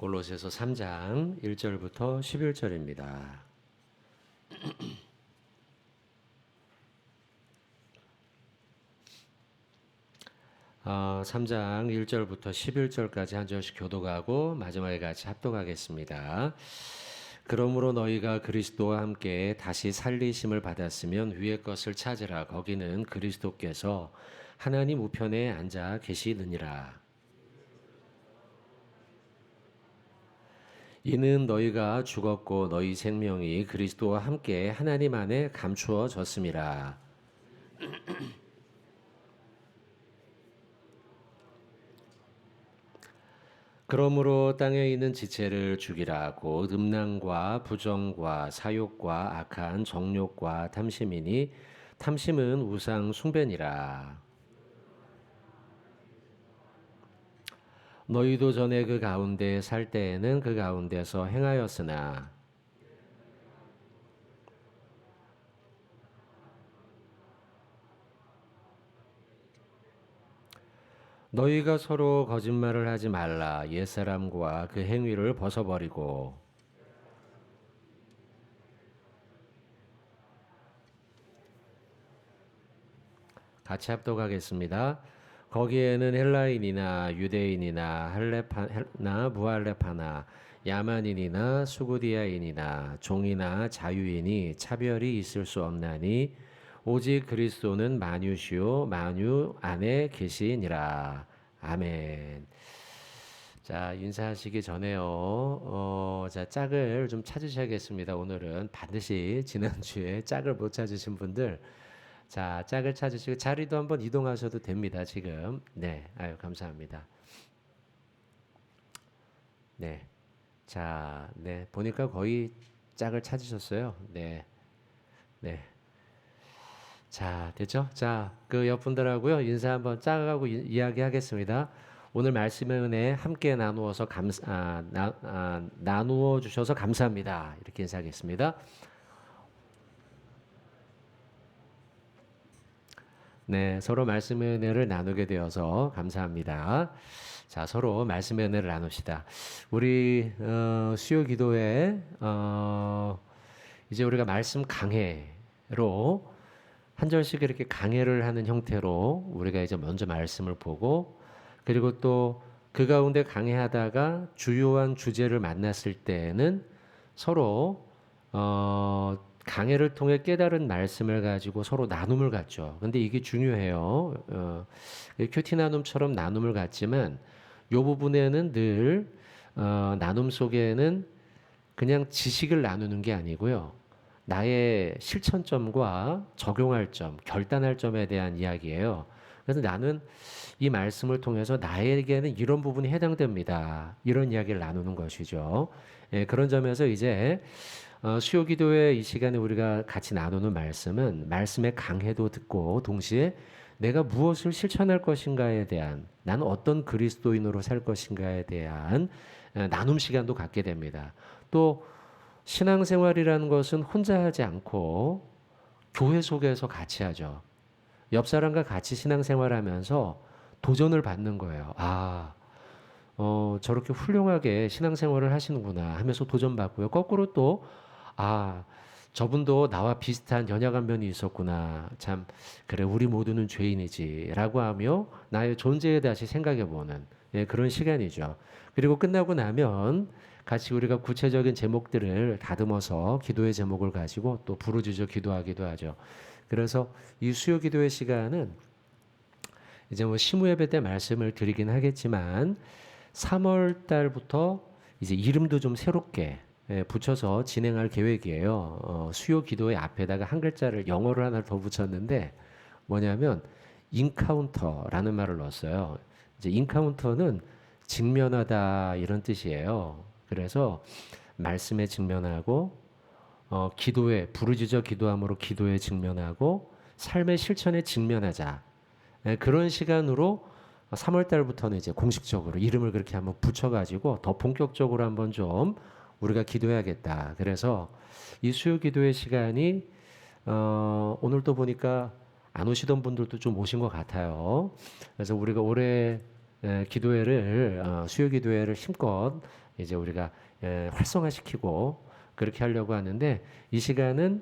골로새서 3장 1절부터 11절입니다. 3장 1절부터 11절까지 한 절씩 교독하고 마지막에 같이 합독하겠습니다. 그러므로 너희가 그리스도와 함께 다시 살리심을 받았으면 위의 것을 찾으라. 거기는 그리스도께서 하나님 우편에 앉아 계시느니라. 이는 너희가 죽었고 너희 생명이 그리스도와 함께 하나님 안에 감추어졌음이라. 그러므로 땅에 있는 지체를 죽이라. 곧 음란과 부정과 사욕과 악한 정욕과 탐심이니 탐심은 우상 숭배니라. 너희도 전에 그 가운데 살 때에는 그 가운데서 행하였으나 너희가 서로 거짓말을 하지 말라. 옛사람과 그 행위를 벗어버리고 같이 합독하겠습니다. 거기에는 헬라인이나 유대인이나 할레파나 무할레파나 야만인이나 수구디아인이나 종이나 자유인이 차별이 있을 수 없나니 오직 그리스도는 만유시요 만유 안에 계시니라. 아멘. 자, 인사하시기 전에요. 자, 짝을 좀 찾으셔야겠습니다. 오늘은 반드시 지난주에 짝을 못 찾으신 분들, 자, 짝을 찾으시고 자리도 한번 이동하셔도 됩니다. 지금. 네, 아유, 감사합니다. 네. 자, 네. 보니까 거의 짝을 찾으셨어요. 네. 네. 자, 됐죠? 자, 그 옆분들하고요, 인사 한번 짝하고 이야기하겠습니다. 오늘 말씀의 은혜 함께 나누어 주셔서 감사합니다. 이렇게 인사하겠습니다. 네, 서로 말씀의 은혜를 나누게 되어서 감사합니다. 자, 서로 말씀의 은혜를 나눕시다. 우리 수요 기도회 이제 우리가 말씀 강해로 한 절씩 이렇게 강해를 하는 형태로 우리가 이제 먼저 말씀을 보고, 그리고 또 그 가운데 강해하다가 주요한 주제를 만났을 때에는 서로 강해를 통해 깨달은 말씀을 가지고 서로 나눔을 갖죠. 근데 이게 중요해요. 큐티 나눔처럼 나눔을 갖지만 이 부분에는 늘 나눔 속에는 그냥 지식을 나누는 게 아니고요. 나의 실천점과 적용할 점, 결단할 점에 대한 이야기예요. 그래서 나는 이 말씀을 통해서 나에게는 이런 부분이 해당됩니다. 이런 이야기를 나누는 것이죠. 예, 그런 점에서 이제 수요 기도회 이 시간에 우리가 같이 나누는 말씀은 말씀의 강해도 듣고 동시에 내가 무엇을 실천할 것인가에 대한, 나는 어떤 그리스도인으로 살 것인가에 대한 나눔 시간도 갖게 됩니다. 또 신앙생활이라는 것은 혼자 하지 않고 교회 속에서 같이 하죠. 옆 사람과 같이 신앙생활하면서 도전을 받는 거예요. 저렇게 훌륭하게 신앙생활을 하시는구나 하면서 도전받고요. 거꾸로 또, 저분도 나와 비슷한 연약한 면이 있었구나. 참, 그래, 우리 모두는 죄인이지. 라고 하며 나의 존재에 다시 생각해보는, 예, 그런 시간이죠. 그리고 끝나고 나면 같이 우리가 구체적인 제목들을 다듬어서 기도의 제목을 가지고 또 부르짖어 기도하기도 하죠. 그래서 이 수요 기도의 시간은 이제 뭐 시무 예배 때 말씀을 드리긴 하겠지만 3월 달부터 이제 이름도 좀 새롭게 붙여서 진행할 계획이에요. 수요 기도의 앞에다가 한 글자를 영어로 하나 더 붙였는데 뭐냐면 인카운터라는 말을 넣었어요. 이제 인카운터는 직면하다 이런 뜻이에요. 그래서 말씀에 직면하고 기도에 부르짖어 기도함으로 기도에 직면하고 삶의 실천에 직면하자. 그런 시간으로 3월 달부터는 이제 공식적으로 이름을 그렇게 한번 붙여가지고 더 본격적으로 한번 좀 우리가 기도해야겠다. 그래서 이 수요 기도의 시간이 오늘도 보니까 안 오시던 분들도 좀 오신 것 같아요. 그래서 우리가 올해 기도회를 수요 기도회를 힘껏 이제 우리가 활성화시키고 그렇게 하려고 하는데 이 시간은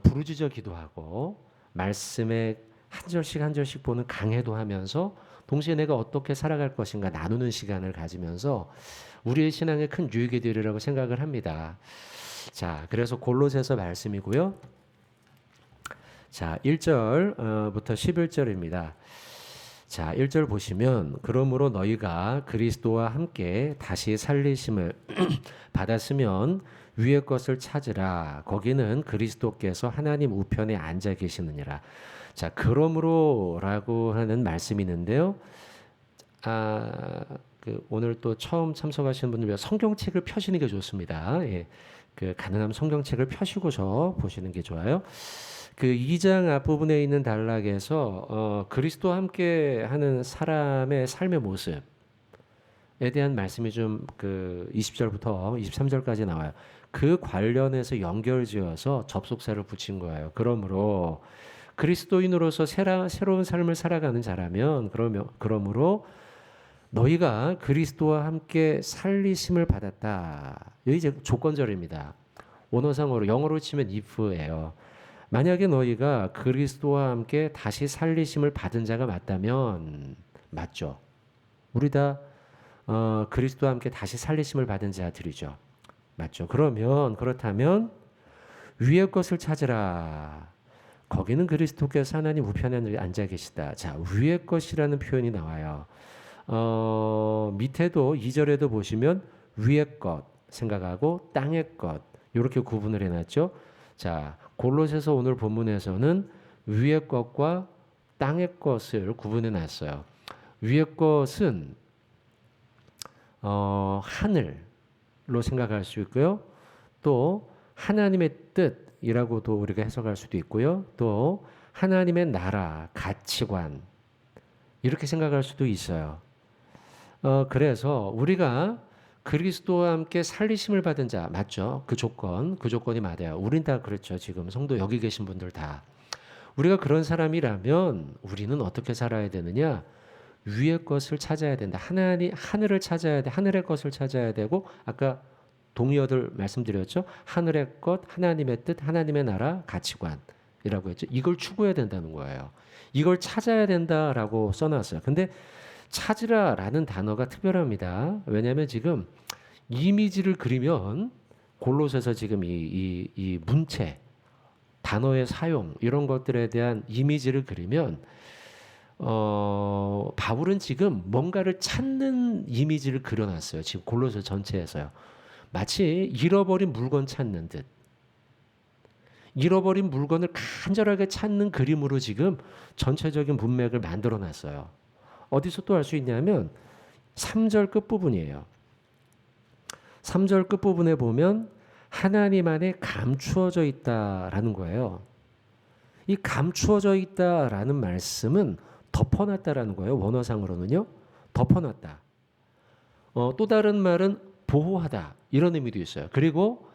부르짖어 기도하고 말씀에 한 절씩 한 절씩 보는 강해도 하면서 동시에 내가 어떻게 살아갈 것인가 나누는 시간을 가지면서 우리의 신앙에 큰 유익이 되리라고 생각을 합니다. 자, 그래서 골로새서 말씀이고요. 자, 1절부터 11절입니다. 자, 1절 보시면 그러므로 너희가 그리스도와 함께 다시 살리심을 받았으면 위의 것을 찾으라. 거기는 그리스도께서 하나님 우편에 앉아 계시느니라. 자, 그러므로라고 하는 말씀이 있는데요. 오늘 또 처음 참석하시는 분들 위해 성경책을 펴시는 게 좋습니다. 예, 가능하면 성경책을 펴시고서 보시는 게 좋아요. 2장 앞부분에 있는 단락에서 그리스도와 함께 하는 사람의 삶의 모습에 대한 말씀이 좀 20절부터 23절까지 나와요. 그 관련해서 연결지어서 접속사를 붙인 거예요. 그러므로 그리스도인으로서 새로운 삶을 살아가는 자라면 그러므로 너희가 그리스도와 함께 살리심을 받았다. 여기 이제 조건절입니다. 원어상으로 영어로 치면 if예요. 만약에 너희가 그리스도와 함께 다시 살리심을 받은 자가 맞다면 맞죠. 우리 다 그리스도와 함께 다시 살리심을 받은 자들이죠. 맞죠. 그렇다면 위의 것을 찾으라. 거기는 그리스도께서 하나님 우편에 앉아 계시다. 자, 위의 것이라는 표현이 나와요. 밑에도 2절에도 보시면 위의 것 생각하고 땅의 것 이렇게 구분을 해놨죠. 자, 골로새서 오늘 본문에서는 위의 것과 땅의 것을 구분해 놨어요. 위의 것은 하늘로 생각할 수 있고요. 또 하나님의 뜻이라고도 우리가 해석할 수도 있고요. 또 하나님의 나라, 가치관 이렇게 생각할 수도 있어요. 그래서 우리가 그리스도와 함께 살리심을 받은 자 맞죠? 그 조건이 맞아요. 우린 다 그렇죠. 지금 성도 여기 계신 분들 다 우리가 그런 사람이라면 우리는 어떻게 살아야 되느냐? 위의 것을 찾아야 된다. 하늘을 찾아야 돼. 하늘의 것을 찾아야 되고 아까 동의어들 말씀드렸죠. 하늘의 것, 하나님의 뜻, 하나님의 나라, 가치관이라고 했죠. 이걸 추구해야 된다는 거예요. 이걸 찾아야 된다라고 써놨어요. 근데 찾으라라는 단어가 특별합니다. 왜냐하면 지금 이미지를 그리면 골로새서 지금 이 문체, 단어의 사용 이런 것들에 대한 이미지를 그리면 바울은 지금 뭔가를 찾는 이미지를 그려놨어요. 지금 골로새 전체에서요. 마치 잃어버린 물건 찾는 듯. 잃어버린 물건을 간절하게 찾는 그림으로 지금 전체적인 문맥을 만들어놨어요. 어디서 또 알 수 있냐면 3절 끝부분이에요. 3절 끝부분에 보면 하나님 안에 감추어져 있다라는 거예요. 이 감추어져 있다라는 말씀은 덮어놨다라는 거예요. 원어상으로는요. 덮어놨다. 또 다른 말은 보호하다 이런 의미도 있어요. 그리고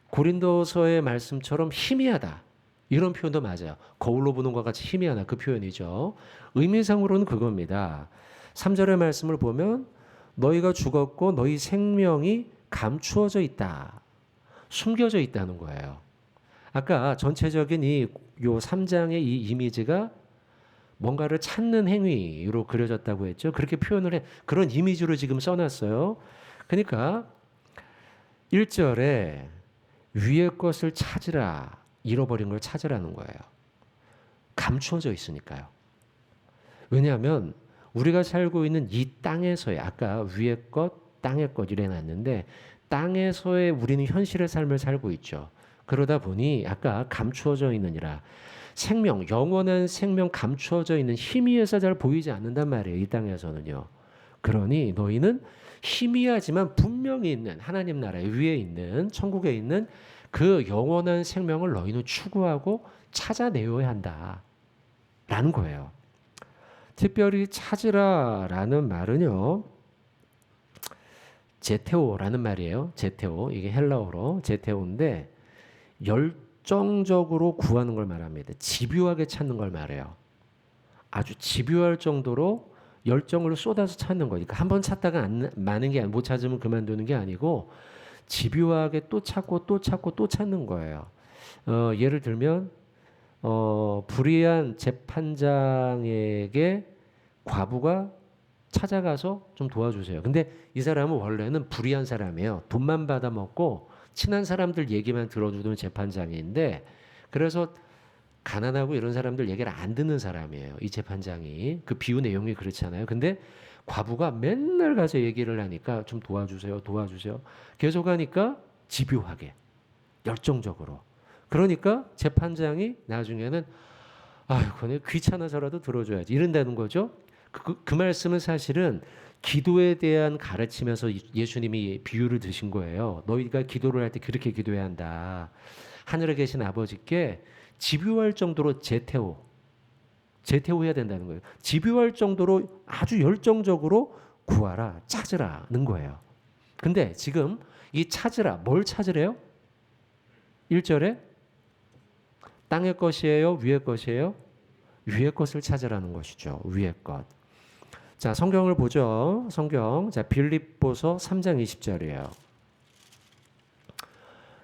고린도서의 말씀처럼 희미하다 이런 표현도 맞아요. 거울로 보는 것과 같이 희미하다 그 표현이죠. 의미상으로는 그겁니다. 3절의 말씀을 보면 너희가 죽었고 너희 생명이 감추어져 있다. 숨겨져 있다는 거예요. 아까 전체적인 요 3장의 이 이미지가 뭔가를 찾는 행위로 그려졌다고 했죠. 그렇게 표현을 해. 그런 이미지로 지금 써놨어요. 그러니까 1절에 위의 것을 찾으라. 잃어버린 걸 찾으라는 거예요. 감추어져 있으니까요. 왜냐하면 우리가 살고 있는 이 땅에서의 아까 위의 것, 땅의 것 이래놨는데 땅에서의 우리는 현실의 삶을 살고 있죠. 그러다 보니 아까 감추어져 있느니라. 생명, 영원한 생명 감추어져 있는 희미해서 잘 보이지 않는단 말이에요. 이 땅에서는요. 그러니 너희는 희미하지만 분명히 있는 하나님 나라 위에 있는 천국에 있는 그 영원한 생명을 너희는 추구하고 찾아내어야 한다. 라는 거예요. 특별히 찾으라라는 말은요. 제테오라는 말이에요. 제테오. 이게 헬라어로 제테오인데 열정적으로 구하는 걸 말합니다. 집요하게 찾는 걸 말해요. 아주 집요할 정도로 열정을 쏟아서 찾는 거니까 한 번 찾다가 안 많은 게 못 찾으면 그만두는 게 아니고 집요하게 또 찾고 또 찾고 또 찾는 거예요. 예를 들면 불의한 재판장에게 과부가 찾아가서 좀 도와주세요. 근데 이 사람은 원래는 불의한 사람이에요. 돈만 받아먹고 친한 사람들 얘기만 들어주던 재판장인데 그래서 가난하고 이런 사람들 얘기를 안 듣는 사람이에요. 이 재판장이. 그 비유 내용이 그렇잖아요. 근데 과부가 맨날 가서 얘기를 하니까 좀 도와주세요. 도와주세요. 계속 하니까 집요하게 열정적으로. 그러니까 재판장이 나중에는 아유, 귀찮아서라도 들어줘야지 이런다는 거죠. 그 말씀은 사실은 기도에 대한 가르치면서 예수님이 비유를 드신 거예요. 너희가 기도를 할 때 그렇게 기도해야 한다. 하늘에 계신 아버지께 집요할 정도로 제태오해야 된다는 거예요. 집요할 정도로 아주 열정적으로 구하라, 찾으라는 거예요. 근데 지금 이 찾으라, 뭘 찾으래요? 1절에 땅의 것이에요? 위의 것이에요? 위의 것을 찾으라는 것이죠. 위의 것. 자, 성경을 보죠. 성경. 자, 빌립보서 3장 20절이에요.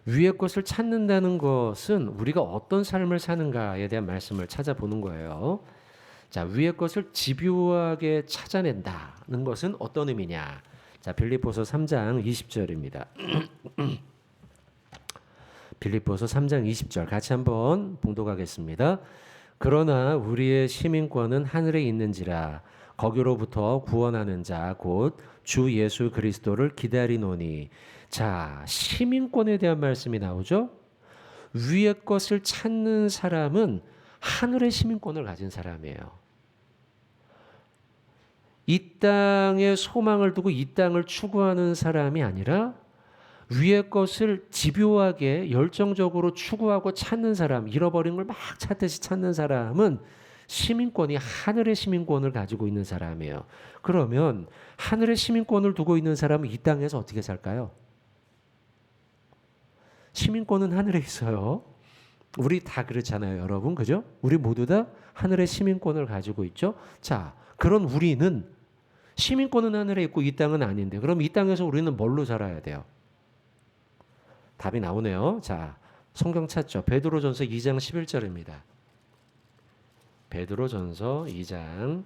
위의 것을 찾는다는 것은 우리가 어떤 삶을 사는가에 대한 말씀을 찾아보는 거예요. 자, 위의 것을 집요하게 찾아낸다는 것은 어떤 의미냐? 자, 빌립보서 3장 20절입니다. 빌립보서 3장 20절 같이 한번 봉독하겠습니다. 그러나 우리의 시민권은 하늘에 있는지라 거기로부터 구원하는 자 곧 주 예수 그리스도를 기다리노니. 자, 시민권에 대한 말씀이 나오죠. 위의 것을 찾는 사람은 하늘의 시민권을 가진 사람이에요. 이 땅에 소망을 두고 이 땅을 추구하는 사람이 아니라 위의 것을 집요하게 열정적으로 추구하고 찾는 사람, 잃어버린 걸 막 찾듯이 찾는 사람은 시민권이 하늘의 시민권을 가지고 있는 사람이에요. 그러면 하늘의 시민권을 두고 있는 사람은 이 땅에서 어떻게 살까요? 시민권은 하늘에 있어요. 우리 다 그렇잖아요, 여러분. 그죠? 우리 모두 다 하늘의 시민권을 가지고 있죠. 자, 그런 우리는 시민권은 하늘에 있고 이 땅은 아닌데 그럼 이 땅에서 우리는 뭘로 살아야 돼요? 답이 나오네요. 자, 성경 찾죠. 베드로전서 2장 11절입니다. 베드로전서 2장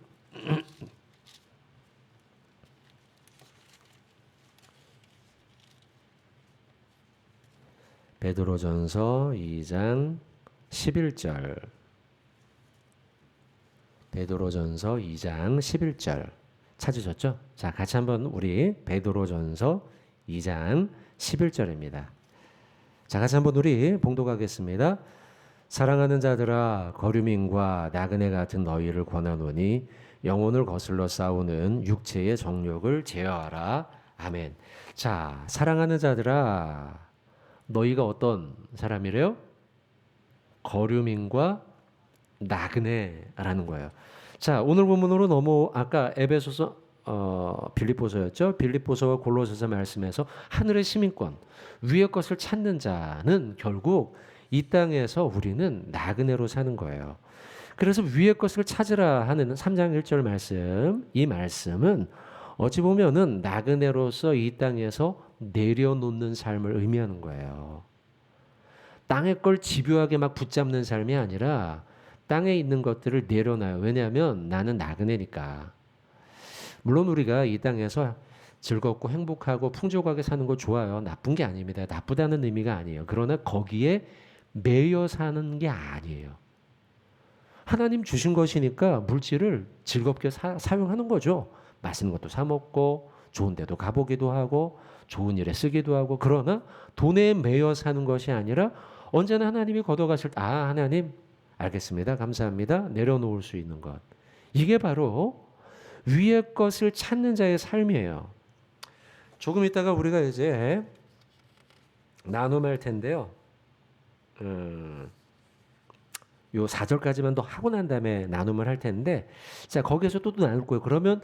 베드로전서 2장 11절. 베드로전서 2장 11절. 찾으셨죠? 자, 같이 한번 우리 베드로전서 2장 11절입니다. 자, 같이 한번 우리 봉독하겠습니다. 사랑하는 자들아 거류민과 나그네 같은 너희를 권하노니 영혼을 거슬러 싸우는 육체의 정욕을 제어하라. 아멘. 자, 사랑하는 자들아 너희가 어떤 사람이래요? 거류민과 나그네라는 거예요. 자, 오늘 본문으로 아까 에베소서 빌립보서였죠. 빌립보서와 골로새서 말씀에서 하늘의 시민권, 위의 것을 찾는 자는 결국 이 땅에서 우리는 나그네로 사는 거예요. 그래서 위의 것을 찾으라 하는 3장 1절 말씀, 이 말씀은 어찌 보면은 나그네로서 이 땅에서 내려놓는 삶을 의미하는 거예요. 땅의 걸 집요하게 막 붙잡는 삶이 아니라 땅에 있는 것들을 내려놔요. 왜냐하면 나는 나그네니까. 물론 우리가 이 땅에서 즐겁고 행복하고 풍족하게 사는 거 좋아요. 나쁜 게 아닙니다. 나쁘다는 의미가 아니에요. 그러나 거기에 매여 사는 게 아니에요. 하나님 주신 것이니까 물질을 즐겁게 사용하는 거죠. 맛있는 것도 사 먹고 좋은 데도 가보기도 하고 좋은 일에 쓰기도 하고 그러나 돈에 매여 사는 것이 아니라 언제나 하나님이 걷어가실 때 하나님 알겠습니다. 감사합니다. 내려놓을 수 있는 것. 이게 바로 위의 것을 찾는 자의 삶이에요. 조금 있다가 우리가 이제 나눔할 텐데요. 요 4절까지만 더 하고 난 다음에 나눔을 할 텐데 자 거기에서 또 나눌 거예요. 그러면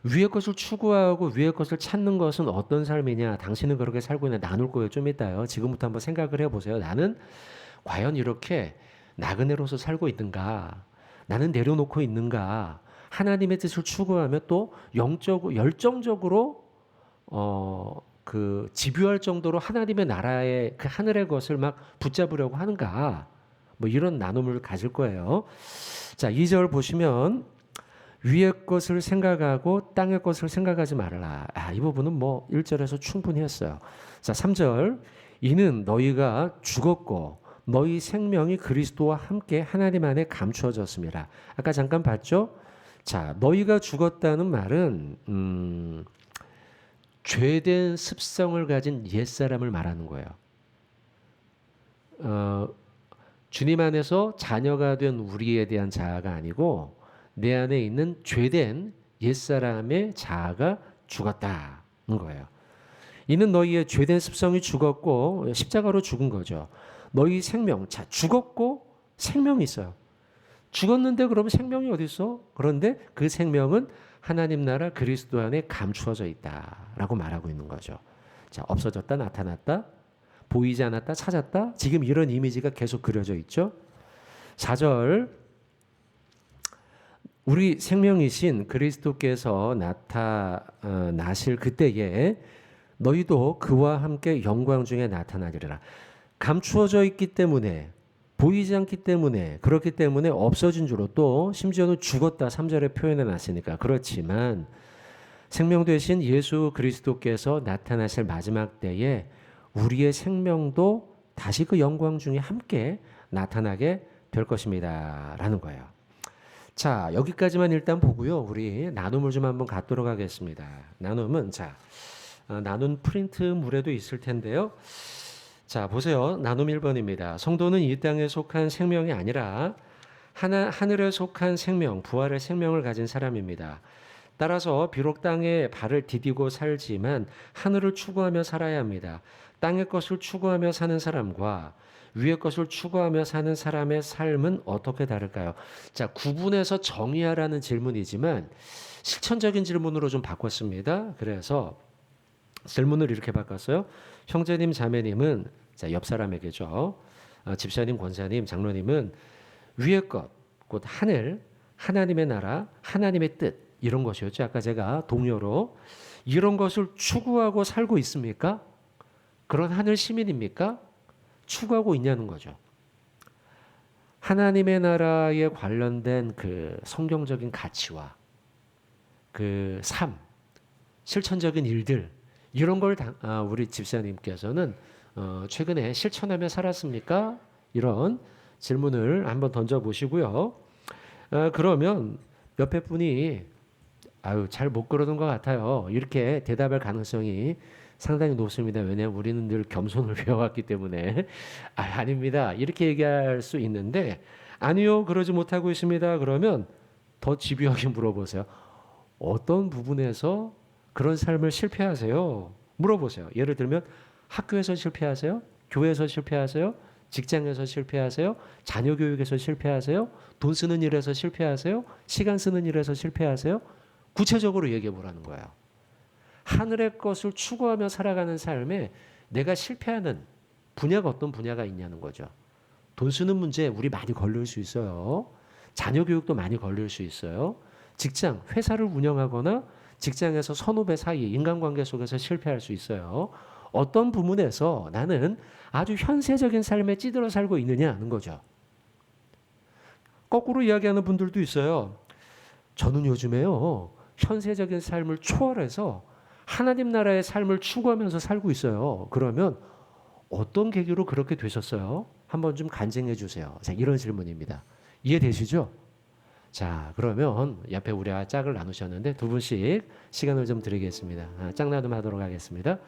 위의 것을 추구하고 위의 것을 찾는 것은 어떤 삶이냐 당신은 그렇게 살고 있냐 나눌 거예요. 좀 이따요. 지금부터 한번 생각을 해보세요. 나는 과연 이렇게 나그네로서 살고 있는가 나는 내려놓고 있는가 하나님의 뜻을 추구하며 또 열정적으로 그 집요할 정도로 하나님의 나라의 그 하늘의 것을 막 붙잡으려고 하는가? 뭐 이런 나눔을 가질 거예요. 자, 2절 보시면 위의 것을 생각하고 땅의 것을 생각하지 말라. 이 부분은 뭐 1절에서 충분히 했어요. 자, 3절. 이는 너희가 죽었고 너희 생명이 그리스도와 함께 하나님 안에 감추어졌습니다. 아까 잠깐 봤죠? 자, 너희가 죽었다는 말은 죄된 습성을 가진 옛사람을 말하는 거예요. 주님 안에서 자녀가 된 우리에 대한 자아가 아니고 내 안에 있는 죄된 옛사람의 자아가 죽었다는 거예요. 이는 너희의 죄된 습성이 죽었고 십자가로 죽은 거죠. 너희 생명, 자, 죽었고 생명이 있어요. 죽었는데 그러면 생명이 어디 있어? 그런데 그 생명은 하나님 나라 그리스도 안에 감추어져 있다라고 말하고 있는 거죠. 자, 없어졌다, 나타났다, 보이지 않았다, 찾았다. 지금 이런 이미지가 계속 그려져 있죠. 4절. 우리 생명이신 그리스도께서 나타나실 그때에 너희도 그와 함께 영광 중에 나타나리라. 감추어져 있기 때문에, 보이지 않기 때문에, 그렇기 때문에 없어진 줄로, 또 심지어는 죽었다 3절에 표현해 놨으니까 그렇지만 생명 되신 예수 그리스도께서 나타나실 마지막 때에 우리의 생명도 다시 그 영광 중에 함께 나타나게 될 것입니다 라는 거예요. 자, 여기까지만 일단 보고요. 우리 나눔을 좀 한번 갖도록 하겠습니다. 나눔은, 자, 나눈 프린트물에도 있을 텐데요. 자, 보세요. 나눔 1번입니다. 성도는 이 땅에 속한 생명이 아니라 하늘에 속한 생명, 부활의 생명을 가진 사람입니다. 따라서 비록 땅에 발을 디디고 살지만 하늘을 추구하며 살아야 합니다. 땅의 것을 추구하며 사는 사람과 위의 것을 추구하며 사는 사람의 삶은 어떻게 다를까요? 자, 구분해서 정의하라는 질문이지만 실천적인 질문으로 좀 바꿨습니다. 그래서 질문을 이렇게 바꿨어요. 형제님, 자매님은, 자, 옆 사람에게죠. 집사님, 권사님, 장로님은 위의 것, 곧 하늘, 하나님의 나라, 하나님의 뜻, 이런 것이었죠. 아까 제가 동료로 이런 것을 추구하고 살고 있습니까? 그런 하늘 시민입니까? 추구하고 있냐는 거죠. 하나님의 나라에 관련된 그 성경적인 가치와 그 삶, 실천적인 일들, 이런 걸 우리 집사님께서는 최근에 실천하며 살았습니까? 이런 질문을 한번 던져보시고요. 그러면 옆에 분이 잘 못 그러는 것 같아요. 이렇게 대답할 가능성이 상당히 높습니다. 왜냐하면 우리는 늘 겸손을 배워왔기 때문에. 아닙니다. 이렇게 얘기할 수 있는데, 아니요, 그러지 못하고 있습니다. 그러면 더 집요하게 물어보세요. 어떤 부분에서 그런 삶을 실패하세요? 물어보세요. 예를 들면 학교에서 실패하세요? 교회에서 실패하세요? 직장에서 실패하세요? 자녀 교육에서 실패하세요? 돈 쓰는 일에서 실패하세요? 시간 쓰는 일에서 실패하세요? 구체적으로 얘기해 보라는 거예요. 하늘의 것을 추구하며 살아가는 삶에 내가 실패하는 분야가 어떤 분야가 있냐는 거죠. 돈 쓰는 문제 우리 많이 걸릴 수 있어요. 자녀 교육도 많이 걸릴 수 있어요. 직장, 회사를 운영하거나 직장에서 선후배 사이, 인간관계 속에서 실패할 수 있어요. 어떤 부분에서 나는 아주 현세적인 삶에 찌들어 살고 있느냐는 거죠. 거꾸로 이야기하는 분들도 있어요. 저는 요즘에요, 현세적인 삶을 초월해서 하나님 나라의 삶을 추구하면서 살고 있어요. 그러면 어떤 계기로 그렇게 되셨어요? 한번 좀 간증해 주세요. 자, 이런 질문입니다. 이해되시죠? 자, 그러면 옆에 우리와 짝을 나누셨는데 두 분씩 시간을 좀 드리겠습니다. 짝 나눔하도록 하겠습니다.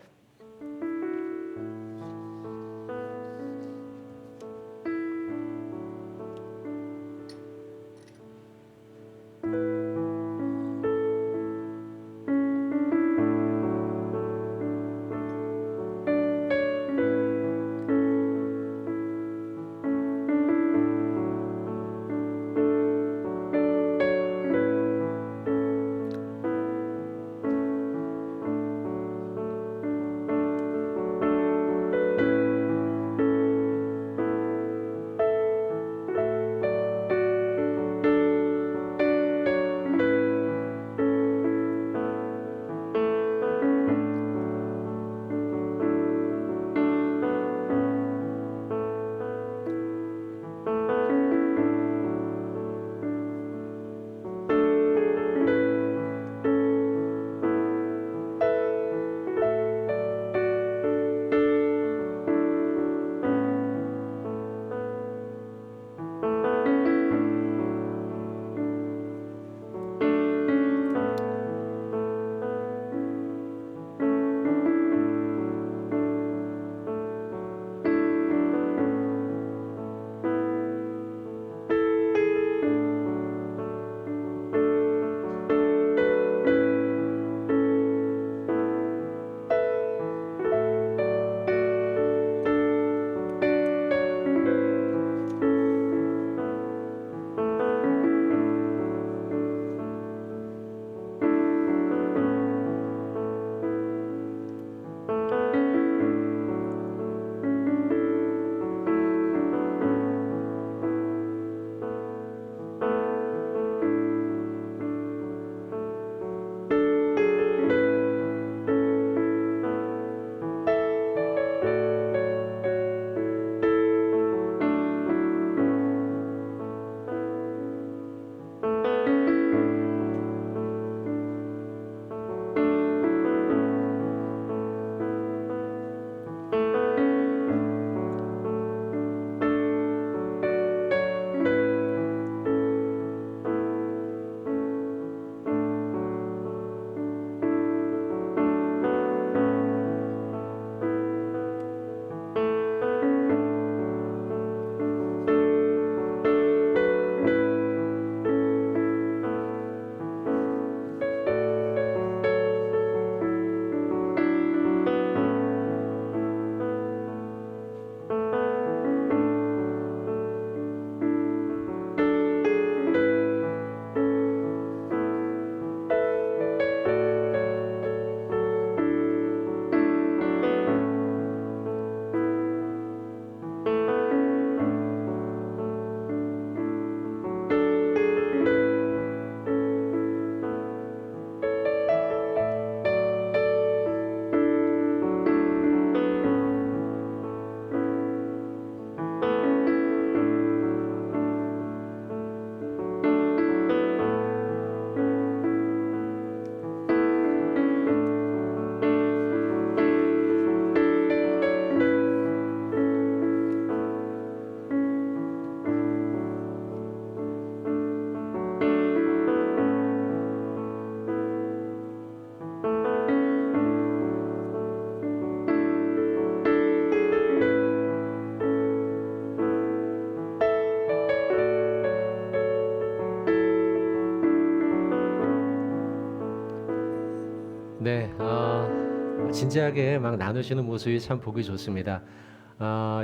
진지하게 막 나누시는 모습이 참 보기 좋습니다.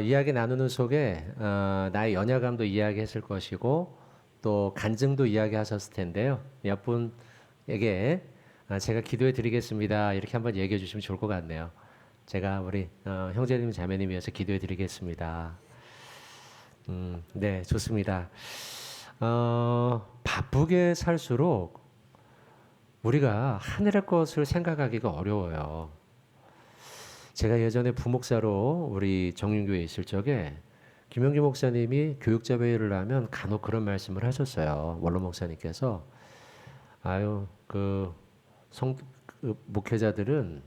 이야기 나누는 속에 나의 연약함도 이야기했을 것이고 또 간증도 이야기하셨을 텐데요. 몇 분에게 제가 기도해 드리겠습니다. 이렇게 한번 얘기해 주시면 좋을 것 같네요. 제가 우리 형제님 자매님 위해서 기도해 드리겠습니다. 네, 좋습니다. 바쁘게 살수록 우리가 하늘의 것을 생각하기가 어려워요. 제가 예전에 부목사로 우리 정윤교에 있을 적에 김영기 목사님이 교육자 회의를 하면 간혹 그런 말씀을 하셨어요. 원로 목사님께서 아유 그 목회자들은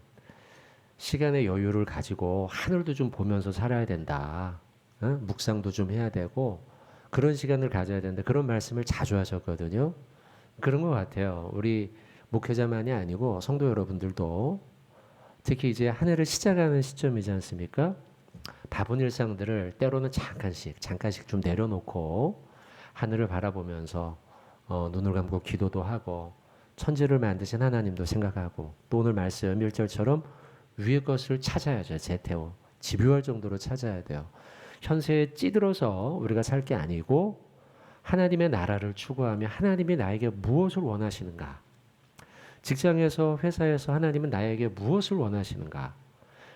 시간의 여유를 가지고 하늘도 좀 보면서 살아야 된다. 묵상도 좀 해야 되고 그런 시간을 가져야 된다. 그런 말씀을 자주 하셨거든요. 그런 것 같아요. 우리 목회자만이 아니고 성도 여러분들도 특히 이제 한 해를 시작하는 시점이지 않습니까? 바쁜 일상들을 때로는 잠깐씩 좀 내려놓고 하늘을 바라보면서 눈을 감고 기도도 하고 천지를 만드신 하나님도 생각하고 또 오늘 말씀 1절처럼 위의 것을 찾아야죠. 제테오 집요할 정도로 찾아야 돼요. 현세에 찌들어서 우리가 살 게 아니고 하나님의 나라를 추구하며 하나님이 나에게 무엇을 원하시는가? 직장에서 회사에서 하나님은 나에게 무엇을 원하시는가?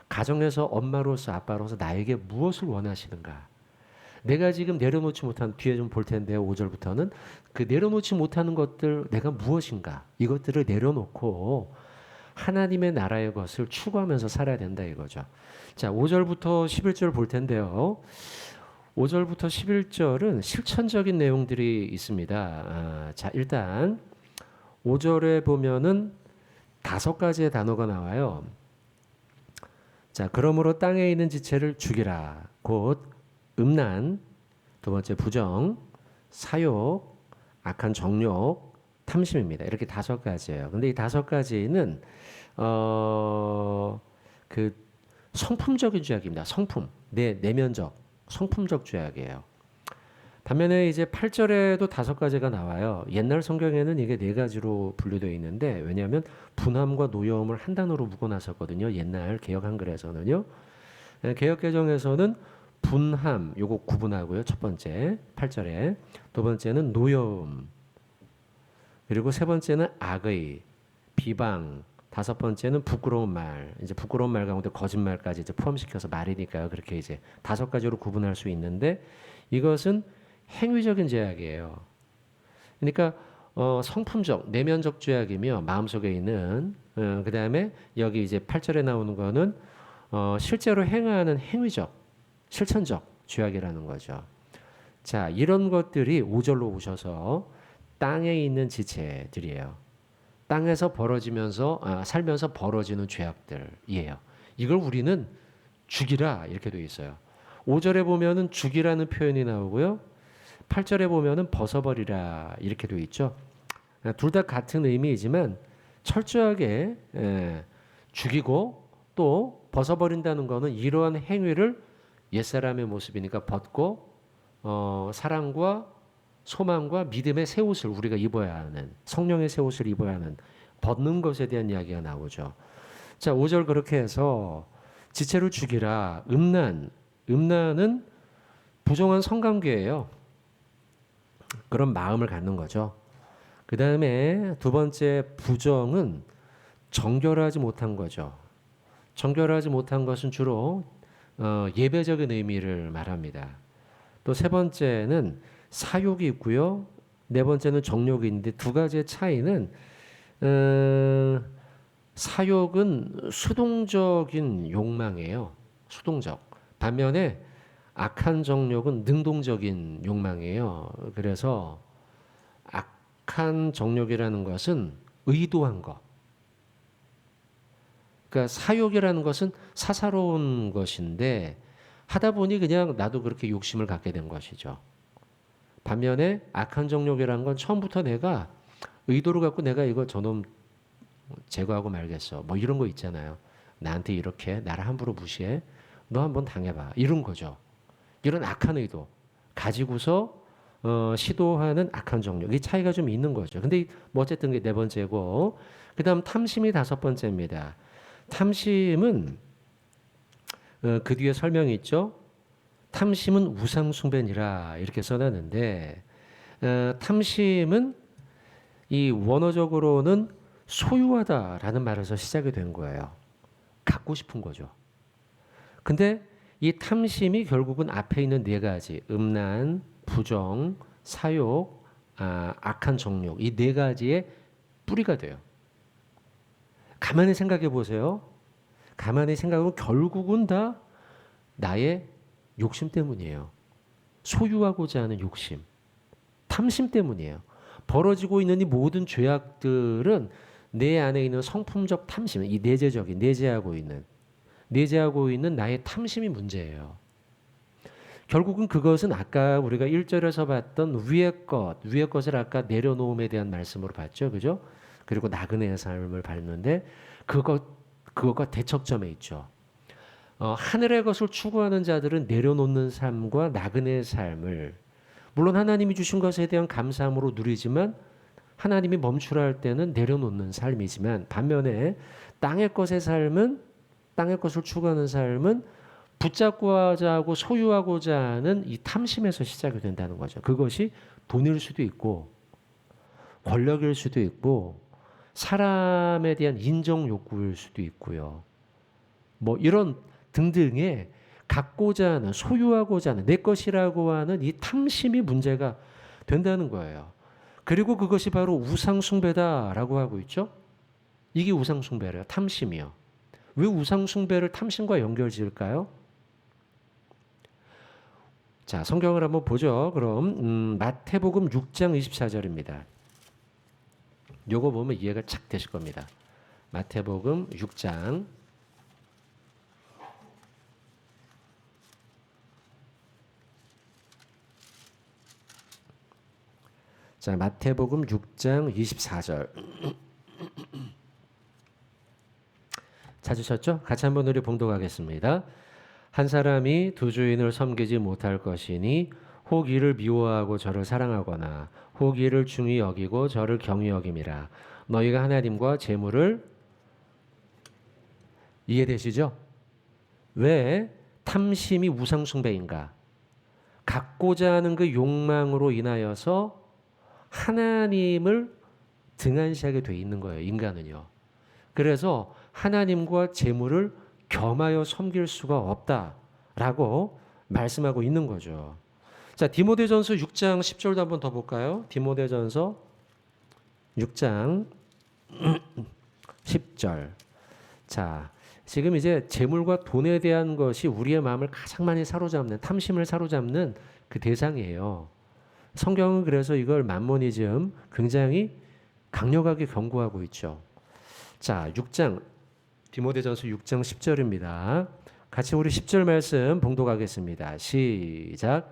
가정에서 엄마로서 아빠로서 나에게 무엇을 원하시는가? 내가 지금 내려놓지 못한 뒤에 좀 볼 텐데요. 5절부터는 그 내려놓지 못하는 것들 내가 무엇인가? 이것들을 내려놓고 하나님의 나라의 것을 추구하면서 살아야 된다 이거죠. 자, 5절부터 11절 볼 텐데요. 5절부터 11절은 실천적인 내용들이 있습니다. 자, 일단 5절에 보면은 5가지의 단어가 나와요. 자, 그러므로 땅에 있는 지체를 죽이라. 곧 음란, 두 번째 부정, 사욕, 악한 정욕, 탐심입니다. 이렇게 5가지예요. 근데 이 5가지는 그 성품적인 죄악입니다. 성품, 내면적, 성품적 죄악이에요. 반면에 이제 8절에도 5가지가 나와요. 옛날 성경에는 이게 4가지로 분류되어 있는데 왜냐하면 분함과 노여움을 한 단어로 묶어놨었거든요. 옛날 개역 한글에서는요. 개역 개정에서는 분함 요거 구분하고요. 첫 번째 8절에 두 번째는 노여움 그리고 세 번째는 악의 비방 5번째는 부끄러운 말 이제 부끄러운 말 가운데 거짓말까지 이제 포함시켜서 말이니까요. 그렇게 이제 5가지로 구분할 수 있는데 이것은 행위적인 죄악이에요. 그러니까 성품적, 내면적 죄악이며 마음속에 있는 그 다음에 여기 이제 8절에 나오는 거는 실제로 행하는 행위적, 실천적 죄악이라는 거죠. 자, 이런 것들이 5절로 오셔서 땅에 있는 지체들이에요. 땅에서 벌어지면서 살면서 벌어지는 죄악들이에요. 이걸 우리는 죽이라 이렇게 되어 있어요. 5절에 보면은 죽이라는 표현이 나오고요. 8절에 보면은 벗어버리라 이렇게 되어 있죠. 둘 다 같은 의미이지만 철저하게 죽이고 또 벗어버린다는 것은 이러한 행위를 옛사람의 모습이니까 벗고 사랑과 소망과 믿음의 새 옷을 우리가 입어야 하는 성령의 새 옷을 입어야 하는 벗는 것에 대한 이야기가 나오죠. 자, 5절 그렇게 해서 지체를 죽이라. 음란은 부정한 성관계예요. 그런 마음을 갖는 거죠. 그 다음에 두 번째 부정은 정결하지 못한 거죠. 정결하지 못한 것은 주로 예배적인 의미를 말합니다. 또 세 번째는 사욕이 있고요. 네 번째는 정욕이 있는데 두 가지의 차이는 사욕은 수동적인 욕망이에요. 수동적. 반면에 악한 정욕은 능동적인 욕망이에요. 그래서 악한 정욕이라는 것은 의도한 것. 그러니까 사욕이라는 것은 사사로운 것인데 하다 보니 그냥 나도 그렇게 욕심을 갖게 된 것이죠. 반면에 악한 정욕이라는 건 처음부터 내가 의도를 갖고 내가 이거 저놈 제거하고 말겠어. 뭐 이런 거 있잖아요. 나한테 이렇게 나를 함부로 무시해. 너 한번 당해봐. 이런 거죠. 이런 악한 의도 가지고서 시도하는 악한 정욕. 이 차이가 좀 있는 거죠. 근데 뭐 어쨌든 게 네 번째고 그다음 탐심이 5번째입니다. 탐심은 그 뒤에 설명이 있죠. 탐심은 우상 숭배니라 이렇게 써놨는데 탐심은 이 원어적으로는 소유하다라는 말에서 시작이 된 거예요. 갖고 싶은 거죠. 근데 이 탐심이 결국은 앞에 있는 네 가지 음란, 부정, 사욕, 악한 정욕 이 네 가지의 뿌리가 돼요. 가만히 생각해 보세요. 가만히 생각하면 결국은 다 나의 욕심 때문이에요. 소유하고자 하는 욕심, 탐심 때문이에요. 벌어지고 있는 이 모든 죄악들은 내 안에 있는 성품적 탐심, 이 내재하고 있는 나의 탐심이 문제예요. 결국은 그것은 아까 우리가 1절에서 봤던 위의 것을 아까 내려놓음에 대한 말씀으로 봤죠. 그죠? 그리고 나그네의 삶을 봤는데 그것과 대척점에 있죠. 하늘의 것을 추구하는 자들은 내려놓는 삶과 나그네의 삶을 물론 하나님이 주신 것에 대한 감사함으로 누리지만 하나님이 멈추라 할 때는 내려놓는 삶이지만 반면에 땅의 것을 추구하는 삶은 붙잡고자 하고 소유하고자 하는 이 탐심에서 시작이 된다는 거죠. 그것이 돈일 수도 있고 권력일 수도 있고 사람에 대한 인정 욕구일 수도 있고요. 뭐 이런 등등의 갖고자 하는 소유하고자 하는 내 것이라고 하는 이 탐심이 문제가 된다는 거예요. 그리고 그것이 바로 우상숭배다라고 하고 있죠. 이게 우상숭배래요. 탐심이요. 왜 우상숭배를 탐심과 연결지을까요? 자, 성경을 한번 보죠. 그럼 마태복음 6장 24절입니다. 요거 보면 이해가 착 되실 겁니다. 마태복음 6장 자, 마태복음 6장 24절 찾으셨죠? 같이 한번 우리 봉독하겠습니다. 한 사람이 두 주인을 섬기지 못할 것이니 혹 이를 미워하고 저를 사랑하거나 혹 이를 중히 여기고 저를 경히 여김이라. 너희가 하나님과 재물을 이해되시죠? 왜 탐심이 우상숭배인가? 갖고자 하는 그 욕망으로 인하여서 하나님을 등한시하게 돼 있는 거예요. 인간은요. 그래서 하나님과 재물을 겸하여 섬길 수가 없다라고 말씀하고 있는 거죠. 자, 디모데전서 6장 10절도 한번 더 볼까요? 디모데전서 6장 10절. 자, 지금 이제 재물과 돈에 대한 것이 우리의 마음을 가장 많이 사로잡는 탐심을 사로잡는 그 대상이에요. 성경은 그래서 이걸 만모니즘 굉장히 강력하게 경고하고 있죠. 자, 6장 디모데전서 6장 10절입니다. 같이 우리 10절 말씀 봉독하겠습니다. 시작.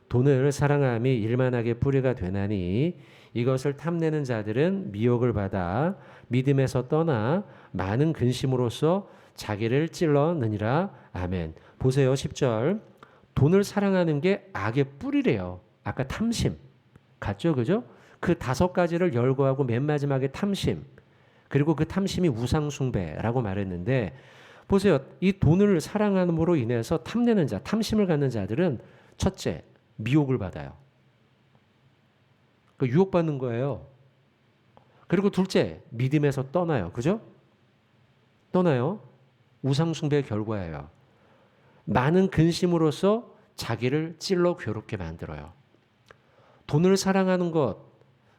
돈을 사랑함이 일만하게 뿌리가 되나니 이것을 탐내는 자들은 미혹을 받아 믿음에서 떠나 많은 근심으로써 자기를 찔러느니라. 아멘. 보세요. 10절. 돈을 사랑하는 게 악의 뿌리래요. 아까 탐심 같죠, 그죠? 그 5가지를 열거하고 맨 마지막에 탐심, 그리고 그 탐심이 우상숭배라고 말했는데 보세요. 이 돈을 사랑함으로 인해서 탐내는 자, 탐심을 갖는 자들은 첫째, 미혹을 받아요. 그 유혹받는 거예요. 그리고 둘째, 믿음에서 떠나요. 그죠? 떠나요. 우상숭배의 결과예요. 많은 근심으로써 자기를 찔러 괴롭게 만들어요. 돈을 사랑하는 것,